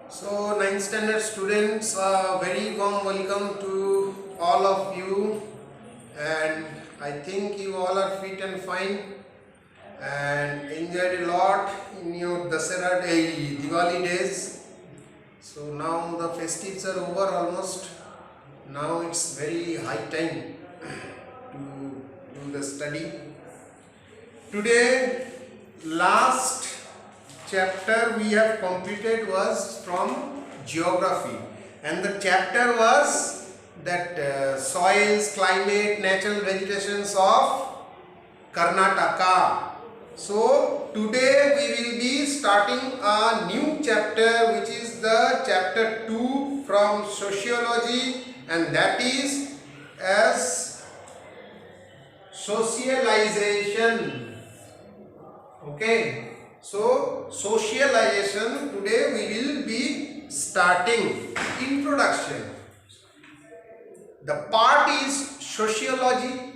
So, ninth standard students, very warm welcome to all of you, and I think you all are fit and fine and enjoyed a lot in your Dasara day, Diwali days. So now the festives are over almost. Now it's very high time to do the study. Today, last chapter we have completed was from geography, and the chapter was that soils, climate, natural vegetations of Karnataka. So today we will be starting a new chapter, which is the chapter 2 from sociology, and that is as socialization. Okay, so socialization today we will be starting. Introduction. The part is sociology,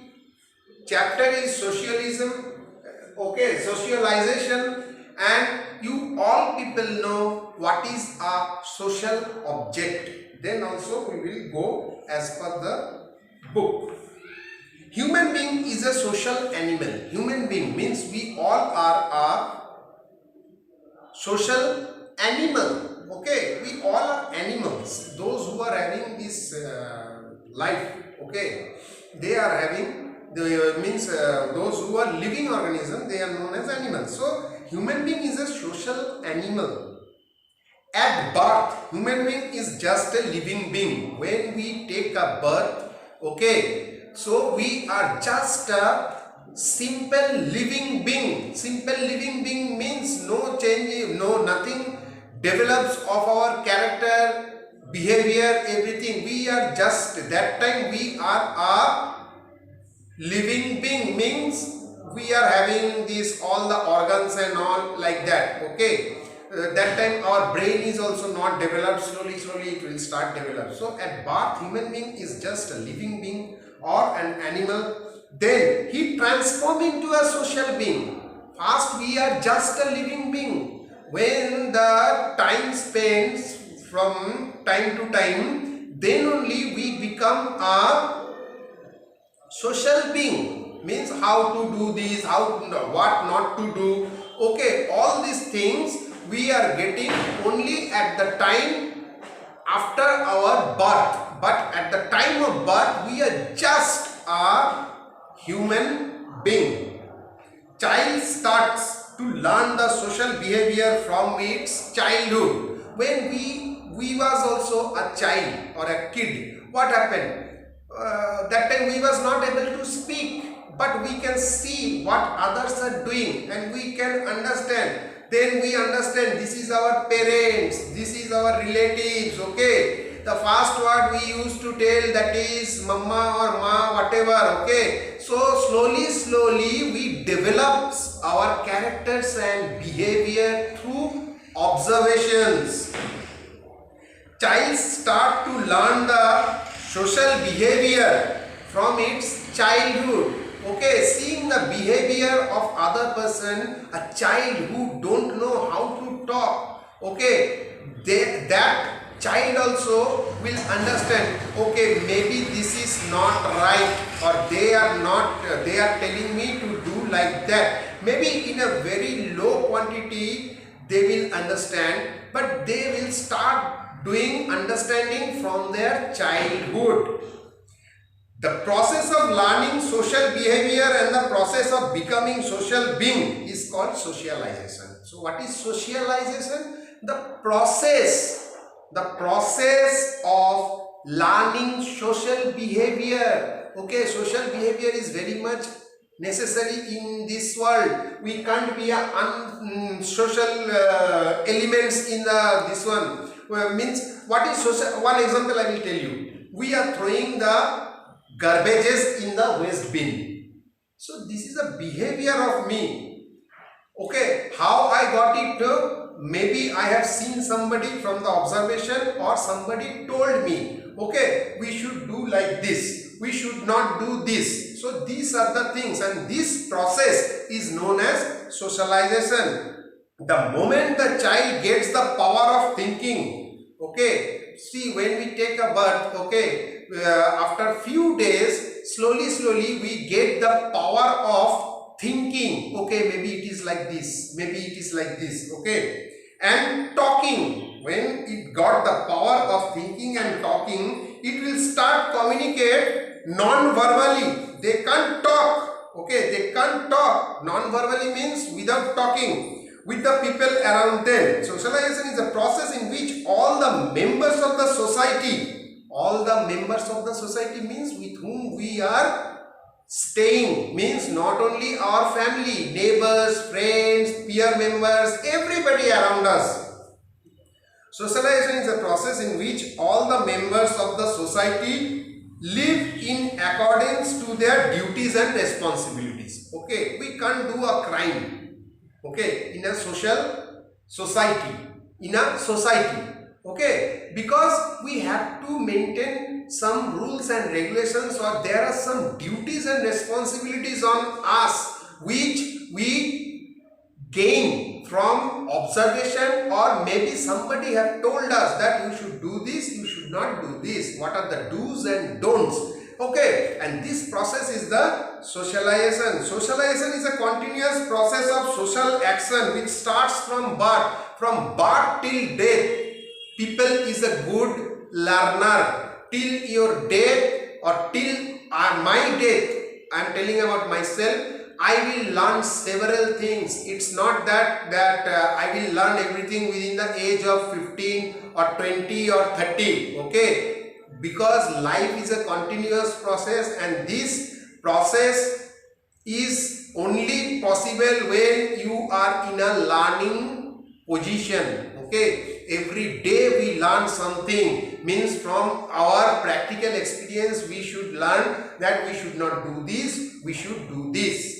chapter is socialism. Okay, socialization, and you all people know what is a social object. Then also we will go as per the book. Human being is a social animal. Human being means we all are a social animal. Okay, we all are animals. Those who are having this life, okay, they are having those who are living organism, they are known as animals. So human being is a social animal. At birth, human being is just a living being. When we take a birth, okay, so we are just a simple living being. Simple living being means no change, no nothing develops of our character, behavior, everything. We are just, that time we are a living being, means we are having this all the organs and all like that. Okay, that time our brain is also not developed. Slowly it will start develop. So at birth human being is just a living being or an animal. Then he transforms into a social being. First we are just a living being. When the time spends from time to time, then only we become a social being, means how to do this, what not to do. Okay, all these things we are getting only at the time after our birth. But at the time of birth we are just a human being. Child starts to learn the social behavior from its childhood. When we was also a child or a kid, what happened? That time we was not able to speak, but we can see what others are doing and we can understand. Then we understand this is our parents, this is our relatives. Okay, the first word we used to tell, that is mama or ma, whatever. Okay, so slowly we develop our characters and behavior through observations. Child start to learn the social behavior from its childhood. Okay, seeing the behavior of other person, a child who don't know how to talk, okay, that child also will understand, okay, maybe this is not right, or they are telling me to do like that. Maybe in a very low quantity they will understand, but they will start doing understanding from their childhood. The process of learning social behavior and the process of becoming social being is called socialization. So what is socialization? The process of learning social behavior. Okay, social behavior is very much necessary in this world. We can't be a social elements in this one. Well, means what is social? One example I will tell you. We are throwing the garbages in the waste bin. So this is a behavior of me. Okay, how I got it? Maybe I have seen somebody from the observation, or somebody told me, okay, we should do like this, we should not do this. So these are the things, and this process is known as socialization. The moment the child gets the power of thinking, Okay, see, when we take a birth, okay, after few days, slowly we get the power of thinking. Okay, maybe it is like this, maybe it is like this. Okay, and talking. When it got the power of thinking and talking, it will start communicate non-verbally. They can't talk. Okay, they can't talk. Non-verbally means without talking with the people around them. Socialization is a process in which all the members of the society, means with whom we are staying, means not only our family, neighbors, friends, peer members, everybody around us. Socialization is a process in which all the members of the society live in accordance to their duties and responsibilities. Okay, we can't do a crime, okay, in a society, okay, because we have to maintain some rules and regulations, or there are some duties and responsibilities on us which we gain from observation, or maybe somebody have told us that you should do this, you should not do this. What are the do's and don'ts? Okay, and this process is the socialization. Socialization is a continuous process of social action which starts from birth. From birth till death, people is a good learner. Till your death, or till my death, I am telling about myself, I will learn several things. It's not that I will learn everything within the age of 15 or 20 or 30. Okay, because life is a continuous process, and this process is only possible when you are in a learning position. Okay, every day we learn something, means from our practical experience we should learn that we should not do this, we should do this.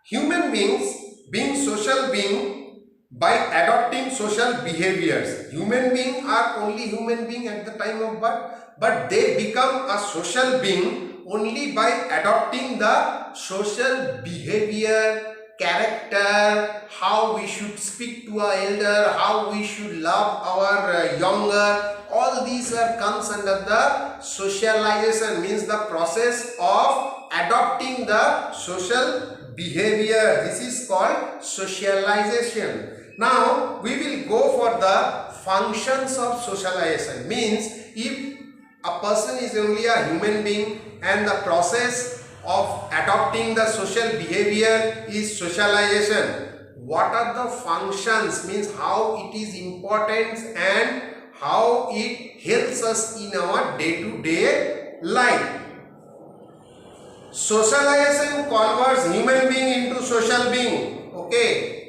Human beings being social being by adopting social behaviors. Human beings are only human being at the time of birth, but they become a social being only by adopting the social behavior, character, how we should speak to our elder, how we should love our younger. All these comes under the socialization, means the process of adopting the social behavior. This is called socialization. Now we will go for the functions of socialization. Means if a person is only a human being and the process of adopting the social behavior is socialization, what are the functions, means how it is important and how it helps us in our day-to-day life. Socialization converts human being into social being. Okay,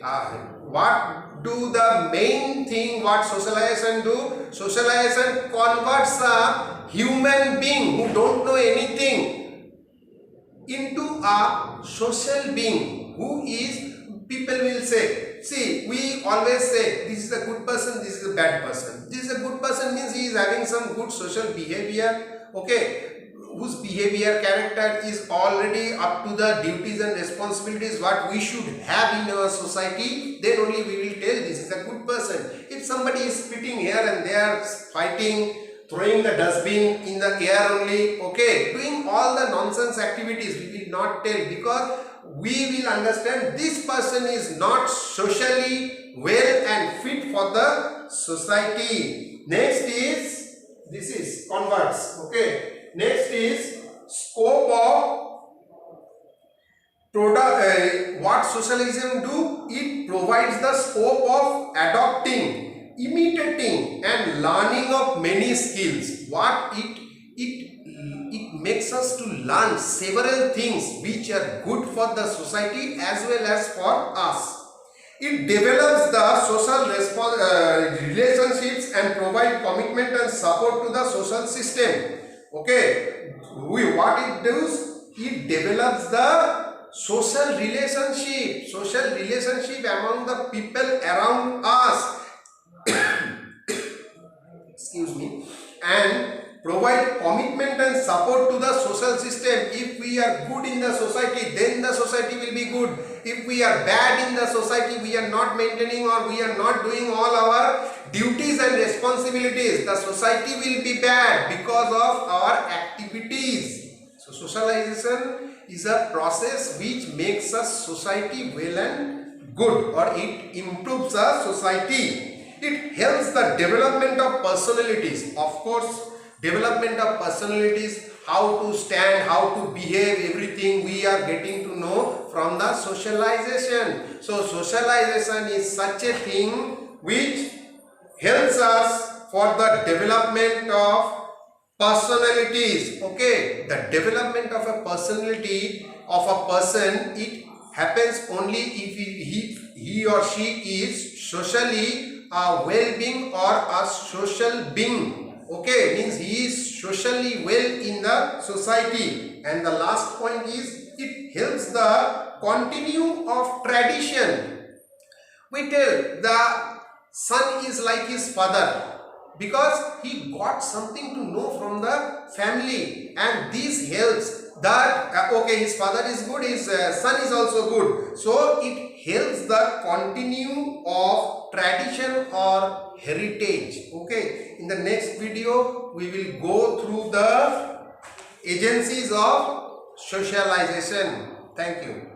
what do the main thing what socialization do? Socialization converts a human being who don't know anything into a social being who is, people will say, see, we always say this is a good person, this is a bad person. This is a good person means he is having some good social behavior, okay, whose behavior, character is already up to the duties and responsibilities what we should have in our society, then only we will tell this is a good person. If somebody is spitting here and there, fighting, throwing the dustbin in the air only, okay, doing all the nonsense activities, we will not tell, because we will understand this person is not socially well and fit for the society. Next is, this is converts, okay. Next is scope of product. What socialism do? It provides the scope of adopting, imitating and learning of many skills. What it makes us to learn several things which are good for the society as well as for us. It develops the social relationships and provide commitment and support to the social system. Okay, what it does? It develops the social relationship among the people around us. Excuse me, and provide commitment and support to the social system. If we are good in the society, then the society will be good. If we are bad in the society, we are not maintaining or we are not doing all our duty responsibilities, the society will be bad because of our activities. So socialization is a process which makes a society well and good, or it improves a society. It helps the development of personalities. Of course, development of personalities, how to stand, how to behave, everything we are getting to know from the socialization. So socialization is such a thing which helps us for the development of personalities. Okay, the development of a personality of a person, it happens only if he or she is socially a well-being or a social being. Okay, means he is socially well in the society. And the last point is, it helps the continue of tradition. We tell the son is like his father because he got something to know from the family, and this helps that okay, his father is good, his son is also good. So it helps the continue of tradition or heritage. Okay, in the next video we will go through the agencies of socialization. Thank you.